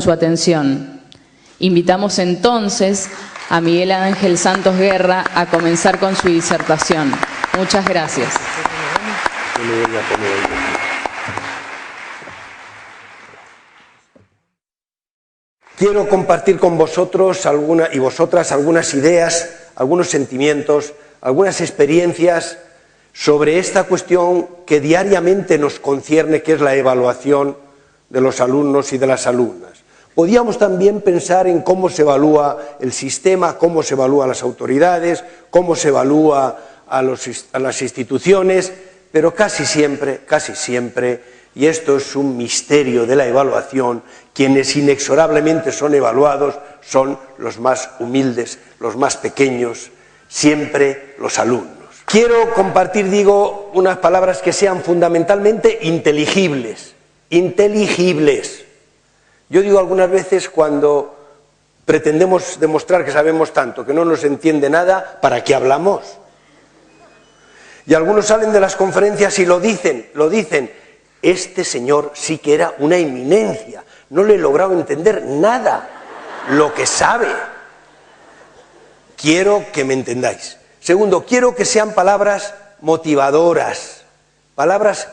su atención. Invitamos entonces a Miguel Ángel Santos Guerra a comenzar con su disertación. Muchas gracias. Quiero compartir con vosotros y vosotras algunas ideas, algunos sentimientos, algunas experiencias sobre esta cuestión que diariamente nos concierne, que es la evaluación de los alumnos y de las alumnas. Podíamos también pensar en cómo se evalúa el sistema, cómo se evalúa a las autoridades, cómo se evalúa a las instituciones, pero casi siempre, y esto es un misterio de la evaluación, quienes inexorablemente son evaluados son los más humildes, los más pequeños, siempre los alumnos. Quiero compartir, unas palabras que sean fundamentalmente inteligibles. Inteligibles. Yo digo algunas veces cuando pretendemos demostrar que sabemos tanto, que no nos entiende nada, ¿para qué hablamos? Y algunos salen de las conferencias y lo dicen. Este señor sí que era una eminencia, no le he logrado entender nada, lo que sabe. Quiero que me entendáis. Segundo, quiero que sean palabras motivadoras, palabras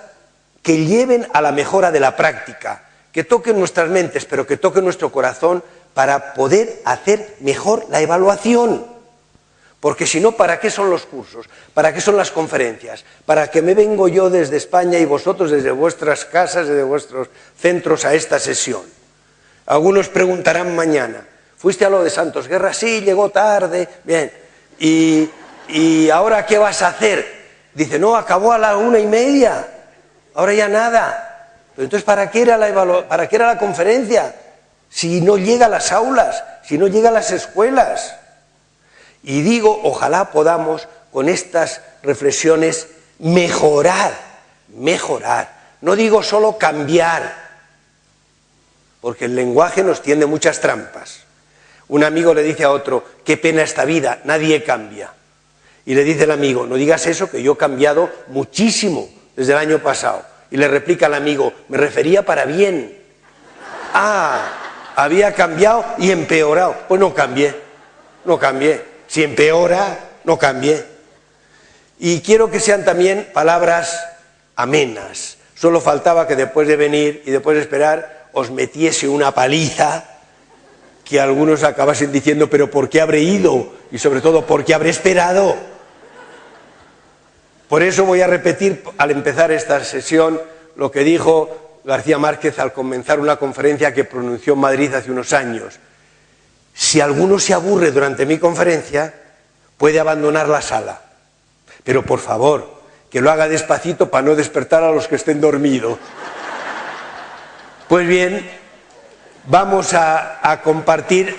que lleven a la mejora de la práctica, que toquen nuestras mentes, pero que toquen nuestro corazón para poder hacer mejor la evaluación. Porque si no, ¿para qué son los cursos? ¿Para qué son las conferencias? ¿Para qué me vengo yo desde España y vosotros desde vuestras casas, desde vuestros centros a esta sesión? Algunos preguntarán mañana, ¿fuiste a lo de Santos Guerra? Sí, llegó tarde, bien. ¿Y ahora qué vas a hacer? Dice, no, acabó a la 1:30, ahora ya nada. Pero entonces, ¿para qué era la conferencia? Si no llega a las aulas, si no llega a las escuelas. Y digo, ojalá podamos con estas reflexiones mejorar. No digo solo cambiar, porque el lenguaje nos tiende muchas trampas. Un amigo le dice a otro, qué pena esta vida, nadie cambia. Y le dice el amigo, no digas eso, que yo he cambiado muchísimo desde el año pasado. Y le replica al amigo, me refería para bien. Ah, había cambiado y empeorado. Pues no cambié. Si empeora, no cambié. Y quiero que sean también palabras amenas. Solo faltaba que después de venir y después de esperar os metiese una paliza que algunos acabasen diciendo, pero ¿por qué habré ido? Y sobre todo, ¿por qué habré esperado? Por eso voy a repetir al empezar esta sesión lo que dijo García Márquez al comenzar una conferencia que pronunció en Madrid hace unos años. Si alguno se aburre durante mi conferencia, puede abandonar la sala. Pero por favor, que lo haga despacito para no despertar a los que estén dormidos. Pues bien, vamos a compartir.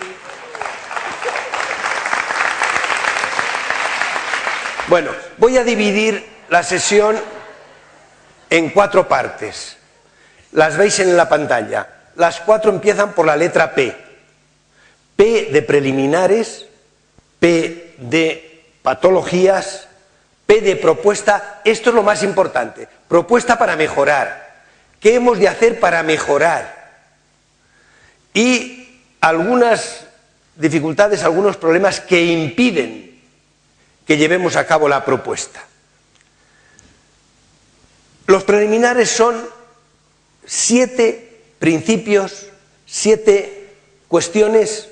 Bueno, voy a dividir la sesión en 4 partes. Las veis en la pantalla. Las 4 empiezan por la letra P. P de preliminares, P de patologías, P de propuesta. Esto es lo más importante, propuesta para mejorar. ¿Qué hemos de hacer para mejorar? Y algunas dificultades, algunos problemas que impiden que llevemos a cabo la propuesta. Los preliminares son 7 principios, 7 cuestiones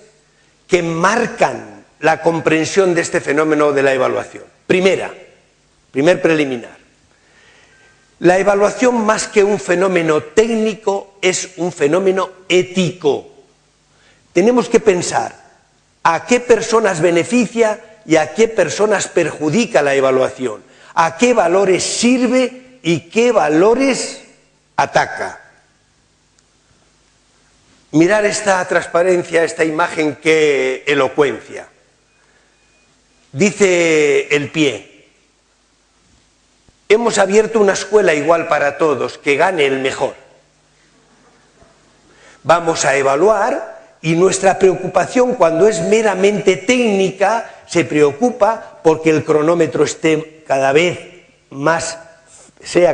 que marcan la comprensión de este fenómeno de la evaluación. Primer preliminar. La evaluación, más que un fenómeno técnico, es un fenómeno ético. Tenemos que pensar a qué personas beneficia y a qué personas perjudica la evaluación, a qué valores sirve y qué valores ataca. Mirar esta transparencia, esta imagen, qué elocuencia. Dice el pie, hemos abierto una escuela igual para todos, que gane el mejor. Vamos a evaluar y nuestra preocupación cuando es meramente técnica se preocupa porque el cronómetro esté sea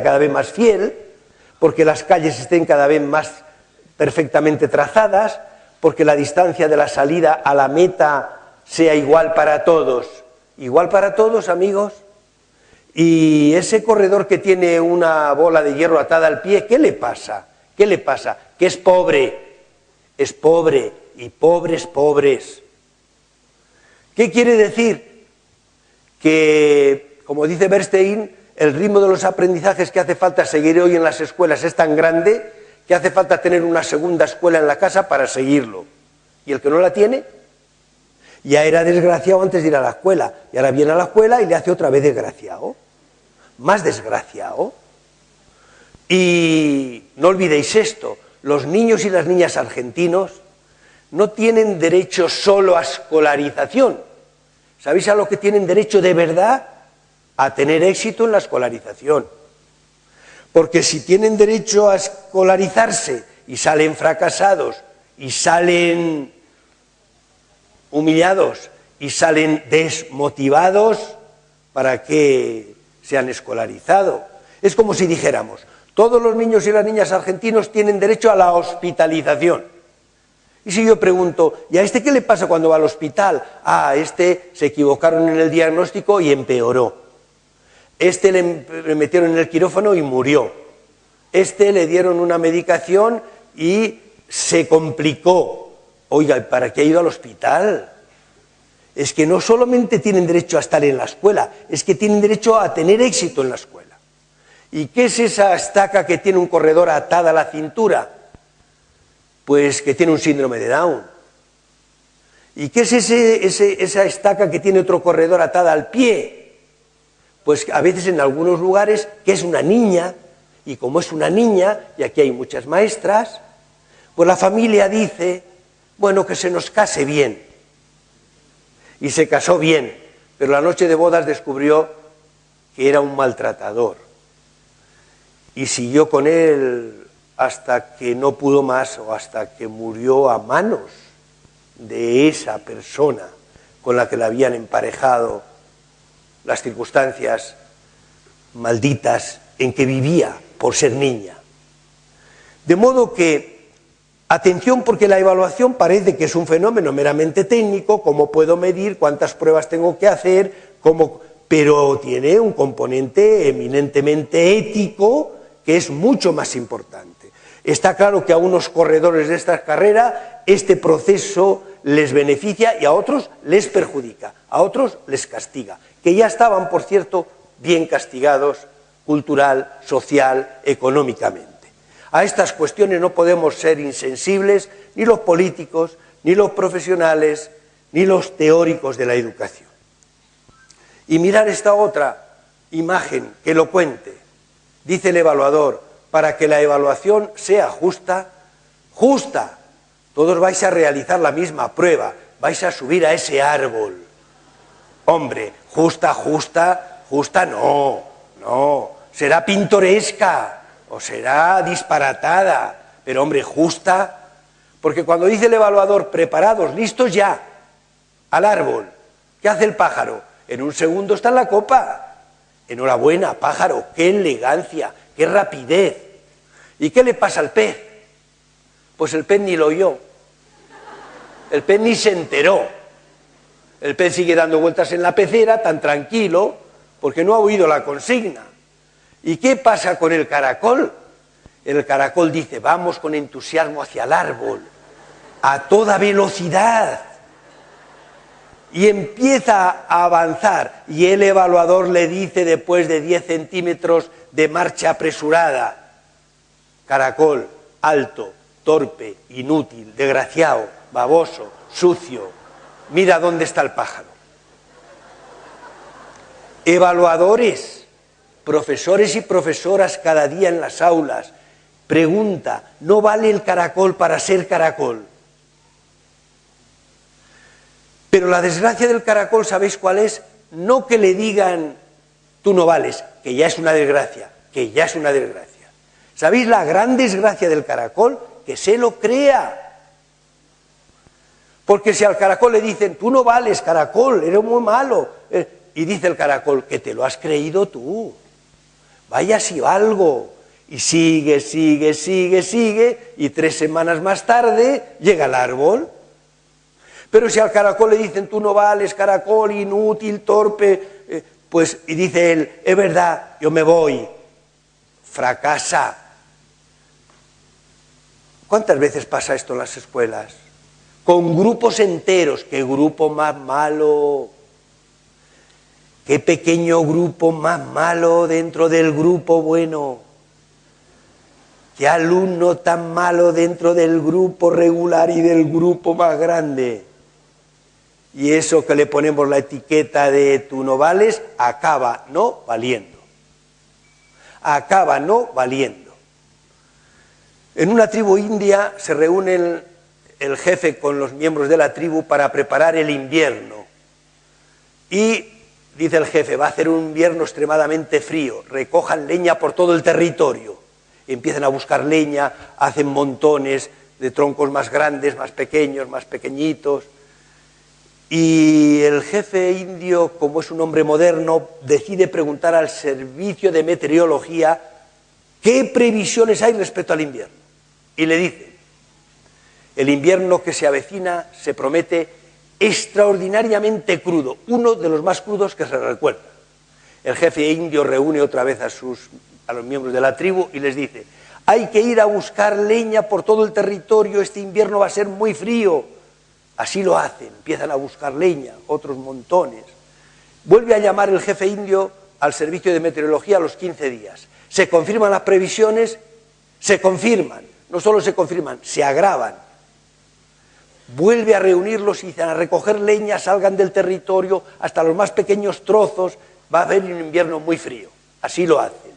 cada vez más fiel, porque las calles estén cada vez más perfectamente trazadas, porque la distancia de la salida a la meta sea igual para todos. ¿Igual para todos, amigos? Y ese corredor que tiene una bola de hierro atada al pie, ¿qué le pasa? ¿Qué le pasa? Que es pobre y pobres. ¿Qué quiere decir? Que, como dice Bernstein, el ritmo de los aprendizajes que hace falta seguir hoy en las escuelas es tan grande que hace falta tener una segunda escuela en la casa para seguirlo. Y el que no la tiene, ya era desgraciado antes de ir a la escuela, y ahora viene a la escuela y le hace otra vez desgraciado, más desgraciado. Y no olvidéis esto, los niños y las niñas argentinos no tienen derecho solo a escolarización. ¿Sabéis a lo que tienen derecho de verdad? A tener éxito en la escolarización. Porque si tienen derecho a escolarizarse y salen fracasados, y salen humillados, y salen desmotivados, ¿para qué se han escolarizado? Es como si dijéramos, todos los niños y las niñas argentinos tienen derecho a la hospitalización. Y si yo pregunto, ¿y a este qué le pasa cuando va al hospital? Ah, a este se equivocaron en el diagnóstico y empeoró. Este le metieron en el quirófano y murió. Este le dieron una medicación y se complicó. Oiga, ¿para qué ha ido al hospital? Es que no solamente tienen derecho a estar en la escuela, es que tienen derecho a tener éxito en la escuela. ¿Y qué es esa estaca que tiene un corredor atada a la cintura? Pues que tiene un síndrome de Down. ¿Y qué es esa estaca que tiene otro corredor atada al pie? Pues a veces en algunos lugares que es una niña, y como es una niña, y aquí hay muchas maestras, pues la familia dice, bueno, que se nos case bien. Y se casó bien, pero la noche de bodas descubrió que era un maltratador. Y siguió con él hasta que no pudo más o hasta que murió a manos de esa persona con la que la habían emparejado las circunstancias malditas en que vivía por ser niña. De modo que, atención, porque la evaluación parece que es un fenómeno meramente técnico, cómo puedo medir, cuántas pruebas tengo que hacer, pero tiene un componente eminentemente ético que es mucho más importante. Está claro que a unos corredores de esta carrera este proceso les beneficia y a otros les perjudica, a otros les castiga, que ya estaban, por cierto, bien castigados cultural, social, económicamente. A estas cuestiones no podemos ser insensibles ni los políticos, ni los profesionales, ni los teóricos de la educación. Y mirar esta otra imagen elocuente. Dice el evaluador, para que la evaluación sea justa, todos vais a realizar la misma prueba, vais a subir a ese árbol. Hombre, justa no, será pintoresca o será disparatada, pero hombre, justa, porque cuando dice el evaluador, preparados, listos ya, al árbol, ¿qué hace el pájaro? En un segundo está en la copa. Enhorabuena, pájaro, qué elegancia, qué rapidez. ¿Y qué le pasa al pez? Pues el pez ni lo oyó, el pez ni se enteró. El pez sigue dando vueltas en la pecera, tan tranquilo, porque no ha oído la consigna. ¿Y qué pasa con el caracol? El caracol dice, vamos con entusiasmo hacia el árbol, a toda velocidad. Y empieza a avanzar, y el evaluador le dice después de 10 centímetros de marcha apresurada, caracol, alto, torpe, inútil, desgraciado, baboso, sucio, mira dónde está el pájaro. Evaluadores, profesores y profesoras cada día en las aulas, pregunta, ¿no vale el caracol para ser caracol? Pero la desgracia del caracol, ¿sabéis cuál es? No que le digan, tú no vales, que ya es una desgracia, ¿Sabéis la gran desgracia del caracol? Que se lo crea. Porque si al caracol le dicen, tú no vales, caracol, eres muy malo, y dice el caracol, que te lo has creído tú, vaya si valgo, Y sigue, sigue, sigue, sigue, y 3 semanas más tarde llega el árbol. Pero si al caracol le dicen, tú no vales, caracol, inútil, torpe, pues, y dice él, es verdad, yo me voy, fracasa. ¿Cuántas veces pasa esto en las escuelas? Con grupos enteros. ¿Qué grupo más malo? ¿Qué pequeño grupo más malo dentro del grupo bueno? ¿Qué alumno tan malo dentro del grupo regular y del grupo más grande? Y eso que le ponemos la etiqueta de tú no vales, acaba no valiendo. Acaba no valiendo. En una tribu india se reúnen el jefe con los miembros de la tribu para preparar el invierno. Y dice el jefe, va a hacer un invierno extremadamente frío, recojan leña por todo el territorio. Empiezan a buscar leña, hacen montones de troncos más grandes, más pequeños, más pequeñitos. Y el jefe indio, como es un hombre moderno, decide preguntar al servicio de meteorología qué previsiones hay respecto al invierno. Y le dice, el invierno que se avecina se promete extraordinariamente crudo, uno de los más crudos que se recuerda. El jefe indio reúne otra vez a los miembros de la tribu y les dice, hay que ir a buscar leña por todo el territorio, este invierno va a ser muy frío. Así lo hacen, empiezan a buscar leña, otros montones. Vuelve a llamar el jefe indio al servicio de meteorología a los 15 días. Se confirman las previsiones, se confirman, no solo se confirman, se agravan. Vuelve a reunirlos y dicen a recoger leña, salgan del territorio, hasta los más pequeños trozos, va a haber un invierno muy frío. Así lo hacen.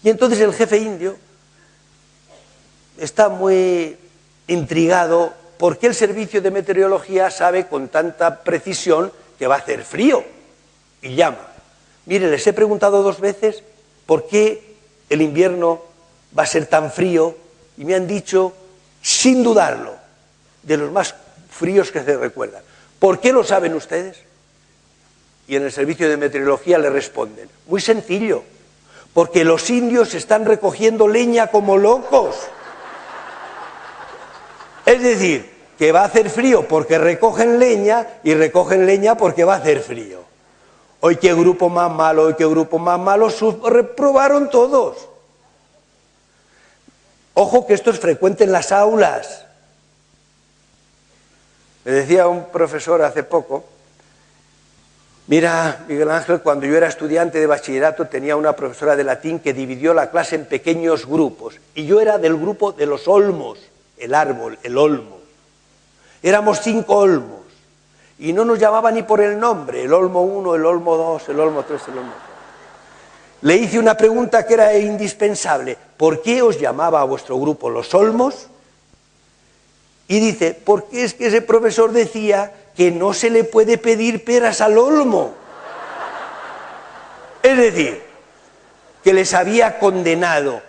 Y entonces el jefe indio está muy intrigado. ¿Por qué el servicio de meteorología sabe con tanta precisión que va a hacer frío? Y llama. Mire, les he preguntado 2 veces por qué el invierno va a ser tan frío y me han dicho, sin dudarlo, de los más fríos que se recuerdan. ¿Por qué lo saben ustedes? Y en el servicio de meteorología le responden, muy sencillo, porque los indios están recogiendo leña como locos. Es decir, que va a hacer frío porque recogen leña y recogen leña porque va a hacer frío. Hoy qué grupo más malo, hoy qué grupo más malo, reprobaron todos. Ojo que esto es frecuente en las aulas. Me decía un profesor hace poco, mira, Miguel Ángel, cuando yo era estudiante de bachillerato tenía una profesora de latín que dividió la clase en pequeños grupos y yo era del grupo de los olmos. El árbol, el olmo. Éramos 5 olmos y no nos llamaban ni por el nombre, el olmo 1, el olmo 2, el olmo 3, el olmo 4. Le hice una pregunta que era indispensable, ¿por qué os llamaba a vuestro grupo los olmos? Y dice, porque es que ese profesor decía que no se le puede pedir peras al olmo. Es decir, que les había condenado.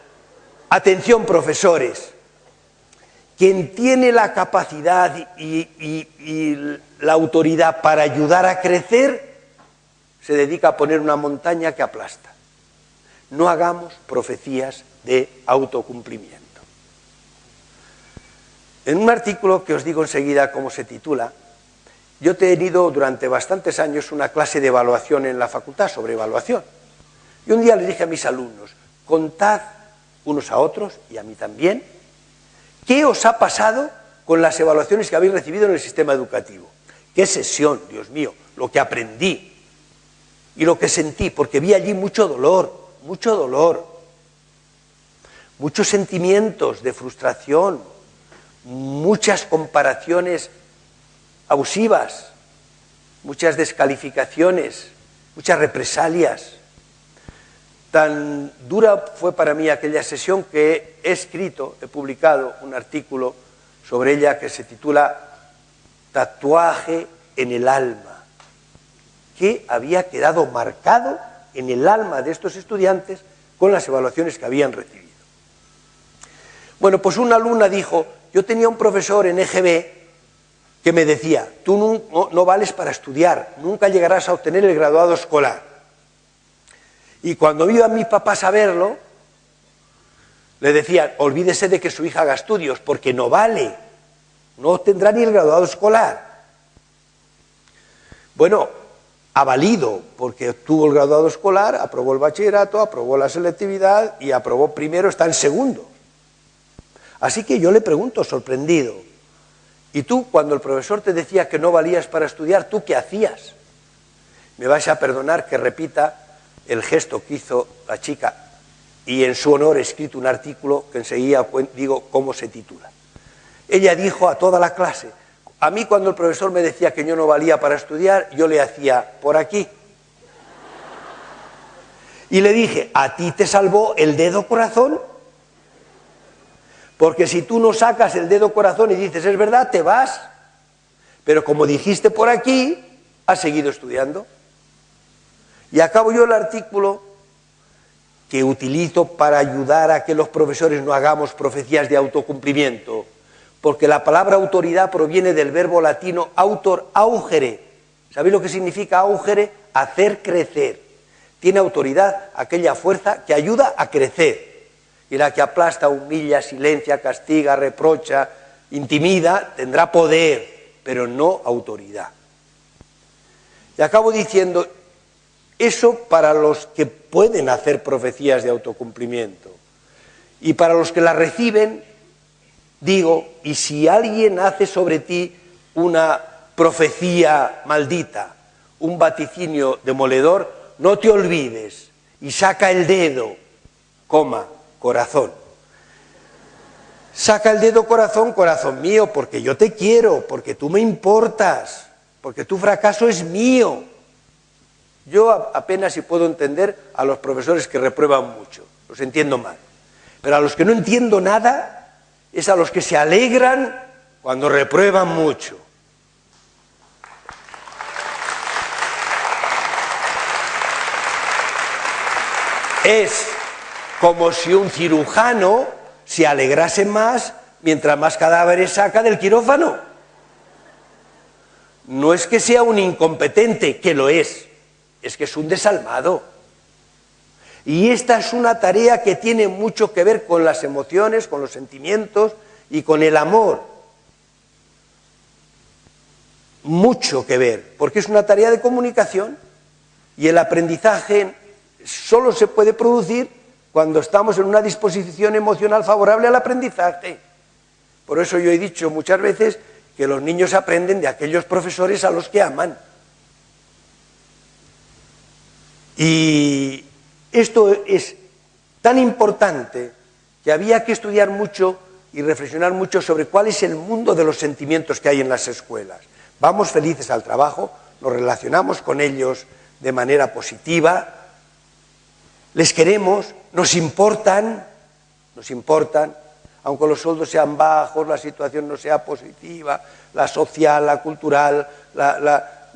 Atención, profesores. Quien tiene la capacidad y la autoridad para ayudar a crecer, se dedica a poner una montaña que aplasta. No hagamos profecías de autocumplimiento. En un artículo que os digo enseguida cómo se titula, yo he tenido durante bastantes años una clase de evaluación en la facultad sobre evaluación. Y un día les dije a mis alumnos, contad unos a otros y a mí también, ¿qué os ha pasado con las evaluaciones que habéis recibido en el sistema educativo? ¡Qué sesión, Dios mío! Lo que aprendí y lo que sentí, porque vi allí mucho dolor, muchos sentimientos de frustración, muchas comparaciones abusivas, muchas descalificaciones, muchas represalias. Tan dura fue para mí aquella sesión que he publicado un artículo sobre ella que se titula Tatuaje en el alma, que había quedado marcado en el alma de estos estudiantes con las evaluaciones que habían recibido. Bueno, pues una alumna dijo, yo tenía un profesor en EGB que me decía, tú no vales para estudiar, nunca llegarás a obtener el graduado escolar. Y cuando iban mis papás a verlo, Le decían, olvídese de que su hija haga estudios, porque no vale, no tendrá ni el graduado escolar. Bueno, ha valido, porque obtuvo el graduado escolar, aprobó el bachillerato, aprobó la selectividad y aprobó primero, está en segundo. Así que yo le pregunto, sorprendido, ¿y tú, cuando el profesor te decía que no valías para estudiar, tú qué hacías? Me vais a perdonar que repita el gesto que hizo la chica, y en su honor he escrito un artículo que enseguida digo cómo se titula. Ella dijo a toda la clase, a mí cuando el profesor me decía que yo no valía para estudiar, yo le hacía por aquí. Y le dije, ¿a ti te salvó el dedo corazón? Porque si tú no sacas el dedo corazón y dices, es verdad, te vas. Pero como dijiste por aquí, has seguido estudiando. Y acabo yo el artículo que utilizo para ayudar a que los profesores no hagamos profecías de autocumplimiento, porque la palabra autoridad proviene del verbo latino autor augere. ¿Sabéis lo que significa augere? Hacer crecer. Tiene autoridad aquella fuerza que ayuda a crecer, y la que aplasta, humilla, silencia, castiga, reprocha, intimida, tendrá poder, pero no autoridad. Y acabo diciendo, eso para los que pueden hacer profecías de autocumplimiento, y para los que las reciben, digo, y si alguien hace sobre ti una profecía maldita, un vaticinio demoledor, no te olvides y saca el dedo, coma, corazón. Saca el dedo corazón, corazón mío, porque yo te quiero, porque tú me importas, porque tu fracaso es mío. Yo apenas si puedo entender a los profesores que reprueban mucho, los entiendo mal. Pero a los que no entiendo nada es a los que se alegran cuando reprueban mucho. Es como si un cirujano se alegrase más mientras más cadáveres saca del quirófano. No es que sea un incompetente, que lo es que es un desalmado. Y esta es una tarea que tiene mucho que ver con las emociones, con los sentimientos y con el amor. Mucho que ver, porque es una tarea de comunicación y el aprendizaje solo se puede producir cuando estamos en una disposición emocional favorable al aprendizaje. Por eso yo he dicho muchas veces que los niños aprenden de aquellos profesores a los que aman. Y esto es tan importante que había que estudiar mucho y reflexionar mucho sobre cuál es el mundo de los sentimientos que hay en las escuelas. Vamos felices al trabajo, nos relacionamos con ellos de manera positiva, les queremos, nos importan, aunque los sueldos sean bajos, la situación no sea positiva, la social, la cultural, la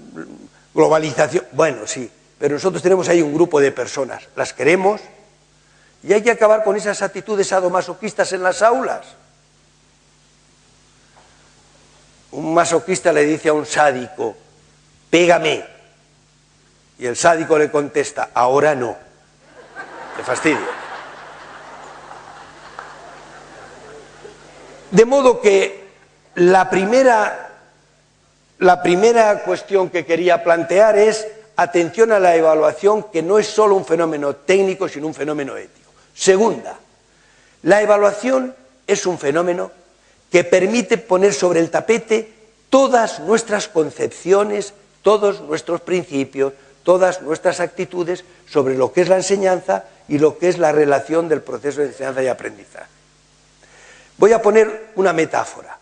globalización, bueno, sí, pero nosotros tenemos ahí un grupo de personas, las queremos, y hay que acabar con esas actitudes sadomasoquistas en las aulas. Un masoquista le dice a un sádico, pégame, y el sádico le contesta, ahora no. Qué fastidio. De modo que la primera cuestión que quería plantear es atención a la evaluación, que no es solo un fenómeno técnico, sino un fenómeno ético. Segunda, la evaluación es un fenómeno que permite poner sobre el tapete todas nuestras concepciones, todos nuestros principios, todas nuestras actitudes sobre lo que es la enseñanza y lo que es la relación del proceso de enseñanza y aprendizaje. Voy a poner una metáfora,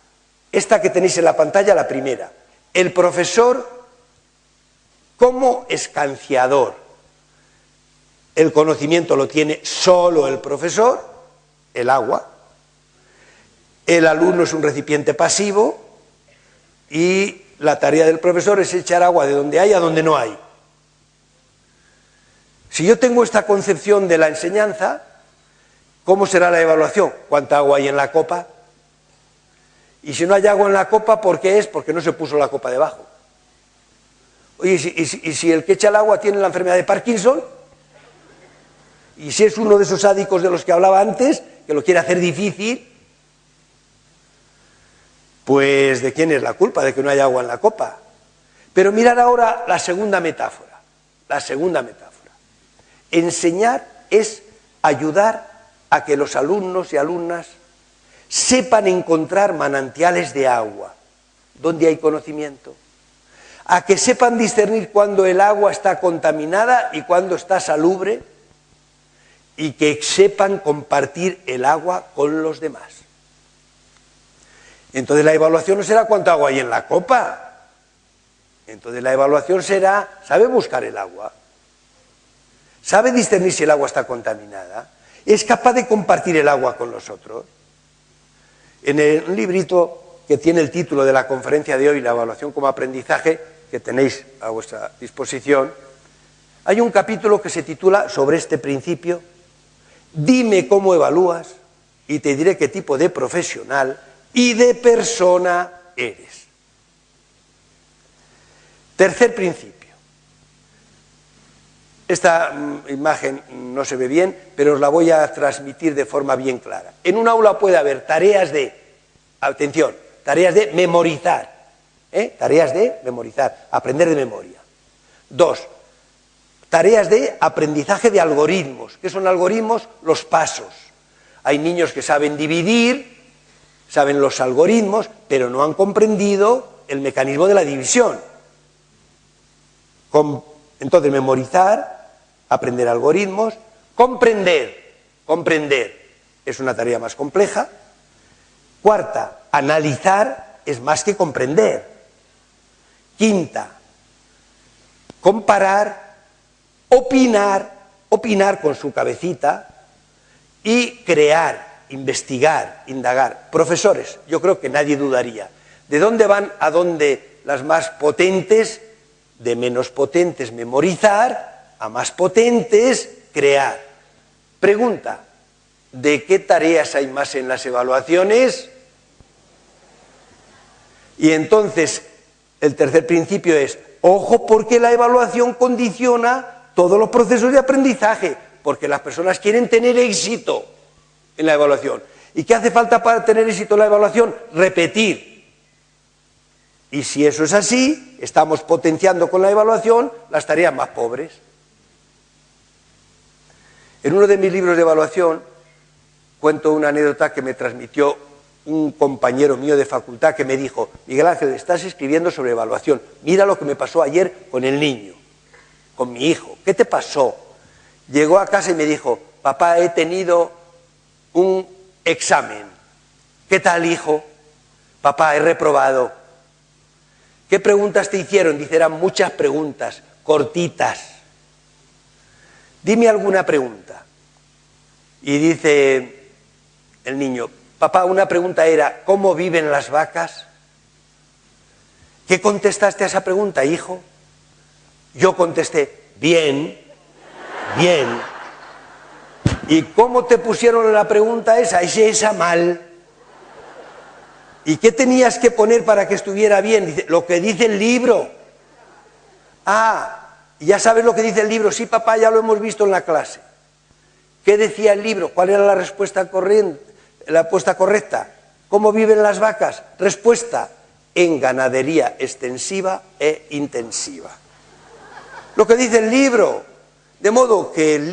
esta que tenéis en la pantalla, la primera. El profesor como escanciador. El conocimiento lo tiene solo el profesor, el agua. El alumno es un recipiente pasivo y la tarea del profesor es echar agua de donde hay a donde no hay. Si yo tengo esta concepción de la enseñanza, ¿cómo será la evaluación? ¿Cuánta agua hay en la copa? Y si no hay agua en la copa, ¿por qué es? Porque no se puso la copa debajo. Oye, ¿y si el que echa el agua tiene la enfermedad de Parkinson? Y si es uno de esos sádicos de los que hablaba antes, que lo quiere hacer difícil, pues ¿de quién es la culpa de que no haya agua en la copa? Pero mirad ahora la segunda metáfora. La segunda metáfora. Enseñar es ayudar a que los alumnos y alumnas sepan encontrar manantiales de agua, donde hay conocimiento. A que sepan discernir cuando el agua está contaminada y cuando está salubre, y que sepan compartir el agua con los demás. Entonces la evaluación no será cuánto agua hay en la copa. Entonces la evaluación será, ¿sabe buscar el agua? ¿Sabe discernir si el agua está contaminada? ¿Es capaz de compartir el agua con los otros? En un librito que tiene el título de la conferencia de hoy, La evaluación como aprendizaje, que tenéis a vuestra disposición, hay un capítulo que se titula sobre este principio: dime cómo evalúas y te diré qué tipo de profesional y de persona eres. Tercer principio. Esta imagen no se ve bien, pero os la voy a transmitir de forma bien clara. En un aula puede haber tareas de, atención, tareas de memorizar, tareas de memorizar, aprender de memoria. 2, tareas de aprendizaje de algoritmos. ¿Qué son algoritmos? Los pasos. Hay niños que saben dividir, saben los algoritmos, pero no han comprendido el mecanismo de la división. Entonces, memorizar, aprender algoritmos, comprender es una tarea más compleja. Cuarta, analizar es más que comprender. Quinta, comparar, opinar con su cabecita, y crear, investigar, indagar. Profesores, yo creo que nadie dudaría. ¿De dónde van a dónde las más potentes? De menos potentes memorizar, a más potentes crear. Pregunta, ¿de qué tareas hay más en las evaluaciones? Y entonces, el tercer principio es, ojo, porque la evaluación condiciona todos los procesos de aprendizaje, porque las personas quieren tener éxito en la evaluación. ¿Y qué hace falta para tener éxito en la evaluación? Repetir. Y si eso es así, estamos potenciando con la evaluación las tareas más pobres. En uno de mis libros de evaluación cuento una anécdota que me transmitió un compañero mío de facultad, que me dijo: Miguel Ángel, estás escribiendo sobre evaluación, mira lo que me pasó ayer con el niño, con mi hijo. ¿Qué te pasó? Llegó a casa y me dijo: papá, he tenido un examen. ¿Qué tal, hijo? Papá, he reprobado. ¿Qué preguntas te hicieron? Dice, eran muchas preguntas, cortitas. Dime alguna pregunta. Y dice el niño: papá, una pregunta era, ¿cómo viven las vacas? ¿Qué contestaste a esa pregunta, hijo? Yo contesté, bien, bien. ¿Y cómo te pusieron la pregunta esa? Esa mal. ¿Y qué tenías que poner para que estuviera bien? Dice, lo que dice el libro. Ah, ¿ya sabes lo que dice el libro? Sí, papá, ya lo hemos visto en la clase. ¿Qué decía el libro? ¿Cuál era la respuesta correcta? ¿Cómo viven las vacas? Respuesta, en ganadería extensiva e intensiva. Lo que dice el libro. De modo que el